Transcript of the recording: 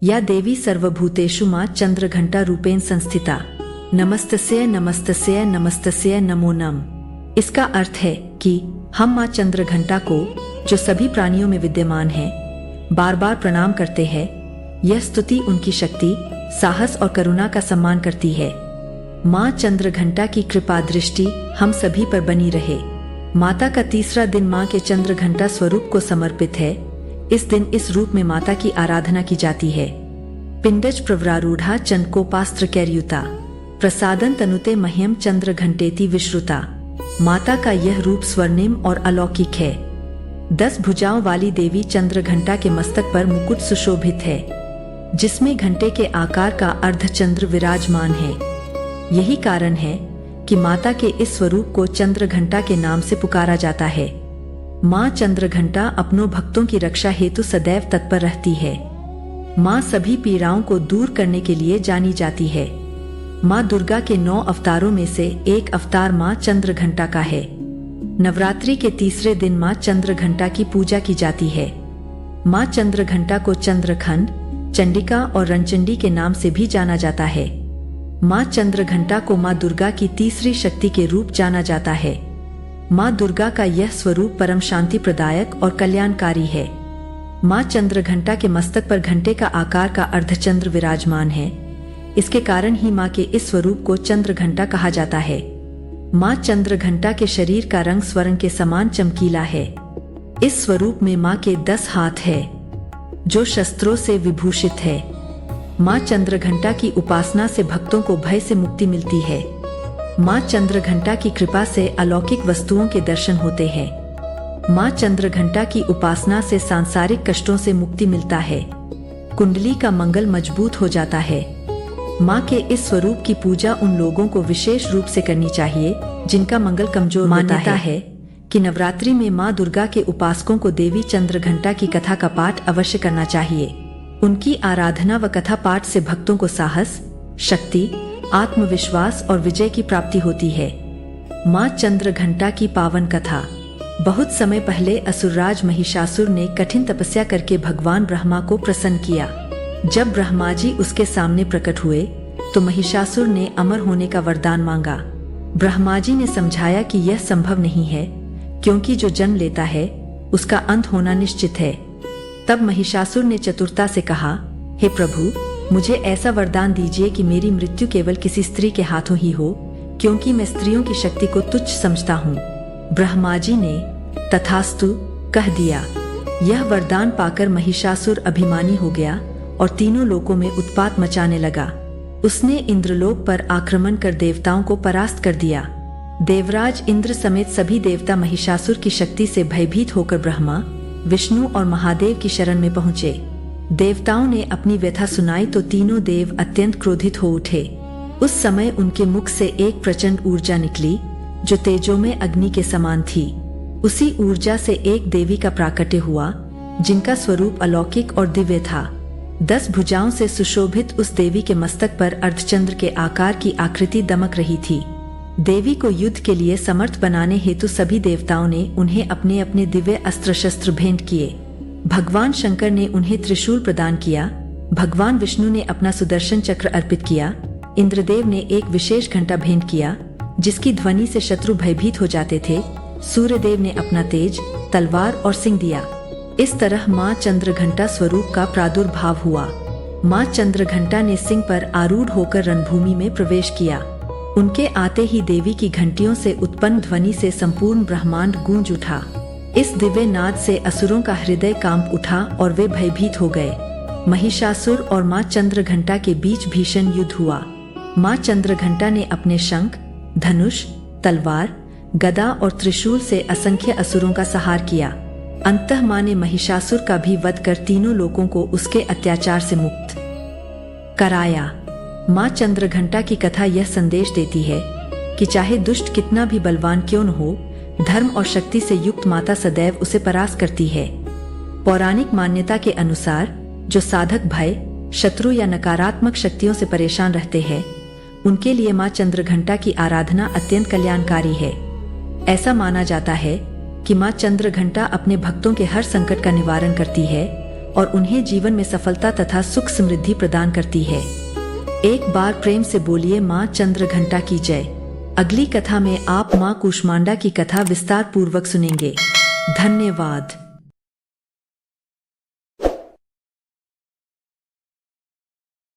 या देवी सर्वभूतेषु मां चंद्रघंटा रूपेण संस्थिता नमस्तस्यै नमस्तस्यै नमस्तस्यै नमो नमः। इसका अर्थ है कि हम मां चंद्रघंटा को, जो सभी प्राणियों में विद्यमान है, बार बार प्रणाम करते हैं। यह स्तुति उनकी शक्ति, साहस और करुणा का सम्मान करती है। मां चंद्रघंटा की कृपा दृष्टि हम सभी पर बनी रहे। माता का तीसरा दिन मां के चंद्रघंटा स्वरूप को समर्पित है। इस दिन इस रूप में माता की आराधना की जाती है। पिंडज प्रवरारूढ़ा चंद्रकोपास्त्र कैर्युता प्रसादन तनुते मह्यम चंद्रघंटेति विश्रुता। माता का यह रूप स्वर्णिम और अलौकिक है। 10 भुजाओं वाली देवी चंद्रघंटा के मस्तक पर मुकुट सुशोभित है, जिसमें घंटे के आकार का अर्धचंद्र विराजमान है। यही कारण है कि माता के इस स्वरूप को चंद्रघंटा के नाम से पुकारा जाता है। मां चंद्रघंटा अपनों भक्तों की रक्षा हेतु सदैव तत्पर रहती है। मां सभी पीड़ाओं को दूर करने के लिए जानी जाती है। मां दुर्गा के 9 अवतारों में से एक अवतार मां चंद्रघंटा का है। नवरात्रि के तीसरे दिन मां चंद्रघंटा की पूजा की जाती है। मां चंद्रघंटा को चंद्रखंड, चंडिका और रणचंडी के नाम से भी जाना जाता है। मां चंद्रघंटा को मां दुर्गा की तीसरी शक्ति के रूप जाना जाता है। मां दुर्गा का यह स्वरूप परम शांति प्रदायक और कल्याणकारी है। मां चंद्रघंटा के मस्तक पर घंटे का आकार का अर्धचंद्र विराजमान है। इसके कारण ही मां के इस स्वरूप को चंद्रघंटा कहा जाता है। मां चंद्रघंटा के शरीर का रंग स्वर्ण के समान चमकीला है। इस स्वरूप में मां के 10 हाथ है, जो शस्त्रों से विभूषित है। मां चंद्रघंटा की उपासना से भक्तों को भय से मुक्ति मिलती है। मां चंद्रघंटा की कृपा से अलौकिक वस्तुओं के दर्शन होते हैं। मां चंद्रघंटा की उपासना से सांसारिक कष्टों से मुक्ति मिलता है। कुंडली का मंगल मजबूत हो जाता है। मां के इस स्वरूप की पूजा उन लोगों को विशेष रूप से करनी चाहिए जिनका मंगल कमजोर मान्यता है कि नवरात्रि में मां दुर्गा के उपासकों को देवी चंद्रघंटा की कथा का पाठ अवश्य करना चाहिए। उनकी आराधना व कथा पाठ से भक्तों को साहस, शक्ति, आत्मविश्वास और विजय की प्राप्ति होती है। मां चंद्रघंटा की पावन कथा। बहुत समय पहले असुरराज महिषासुर ने कठिन तपस्या करके भगवान ब्रह्मा को प्रसन्न किया। जब ब्रह्मा जी उसके सामने प्रकट हुए तो महिषासुर ने अमर होने का वरदान मांगा। ब्रह्मा जी ने समझाया कि यह संभव नहीं है, क्योंकि जो जन्म लेता है उसका अंत होना निश्चित है। तब महिषासुर ने चतुरता से कहा, हे प्रभु, मुझे ऐसा वरदान दीजिए कि मेरी मृत्यु केवल किसी स्त्री के हाथों ही हो, क्योंकि मैं स्त्रियों की शक्ति को तुच्छ समझता हूँ। ब्रह्मा जी ने तथास्तु कह दिया। यह वरदान पाकर महिषासुर अभिमानी हो गया और तीनों लोकों में उत्पात मचाने लगा। उसने इंद्रलोक पर आक्रमण कर देवताओं को परास्त कर दिया। देवराज इंद्र समेत सभी देवता महिषासुर की शक्ति से भयभीत होकर ब्रह्मा, विष्णु और महादेव की शरण में पहुंचे। देवताओं ने अपनी व्यथा सुनाई तो तीनों देव अत्यंत क्रोधित हो उठे। उस समय उनके मुख से एक प्रचंड ऊर्जा निकली, जो तेजोमय अग्नि के समान थी। उसी ऊर्जा से एक देवी का प्राकट्य हुआ, जिनका स्वरूप अलौकिक और दिव्य था। 10 भुजाओं से सुशोभित उस देवी के मस्तक पर अर्धचंद्र के आकार की आकृति दमक रही थी। देवी को युद्ध के लिए समर्थ बनाने हेतु सभी देवताओं ने उन्हें अपने अपने दिव्य अस्त्र शस्त्र भेंट किए। भगवान शंकर ने उन्हें त्रिशूल प्रदान किया। भगवान विष्णु ने अपना सुदर्शन चक्र अर्पित किया। इंद्रदेव ने एक विशेष घंटा भेंट किया, जिसकी ध्वनि से शत्रु भयभीत हो जाते थे। सूर्यदेव ने अपना तेज, तलवार और सिंह दिया। इस तरह मां चंद्रघंटा स्वरूप का प्रादुर्भाव हुआ। मां चंद्रघंटा ने सिंह पर आरूढ़ होकर रणभूमि में प्रवेश किया। उनके आते ही देवी की घंटियों से उत्पन्न ध्वनि से संपूर्ण ब्रह्मांड गूंज उठा। इस दिव्य नाद से असुरों का हृदय कांप उठा और वे भयभीत हो गए। महिषासुर और मां चंद्रघंटा के बीच भीषण युद्ध हुआ। मां चंद्रघंटा ने अपने शंख, धनुष, तलवार, गदा और त्रिशूल से असंख्य असुरों का संहार किया। अंततः मां ने महिषासुर का भी वध कर तीनों लोगों को उसके अत्याचार से मुक्त कराया। मां चंद्रघंटा की कथा यह संदेश देती है कि चाहे दुष्ट कितना भी बलवान क्यों न हो, धर्म और शक्ति से युक्त माता सदैव उसे परास्त करती है। पौराणिक मान्यता के अनुसार जो साधक भय, शत्रु या नकारात्मक शक्तियों से परेशान रहते हैं, उनके लिए मां चंद्रघंटा की आराधना अत्यंत कल्याणकारी है। ऐसा माना जाता है कि मां चंद्रघंटा अपने भक्तों के हर संकट का निवारण करती है और उन्हें जीवन में सफलता तथा सुख समृद्धि प्रदान करती है। एक बार प्रेम से बोलिए माँ चंद्रघंटा की जय। अगली कथा में आप माँ कूष्मांडा की कथा विस्तार पूर्वक सुनेंगे। धन्यवाद।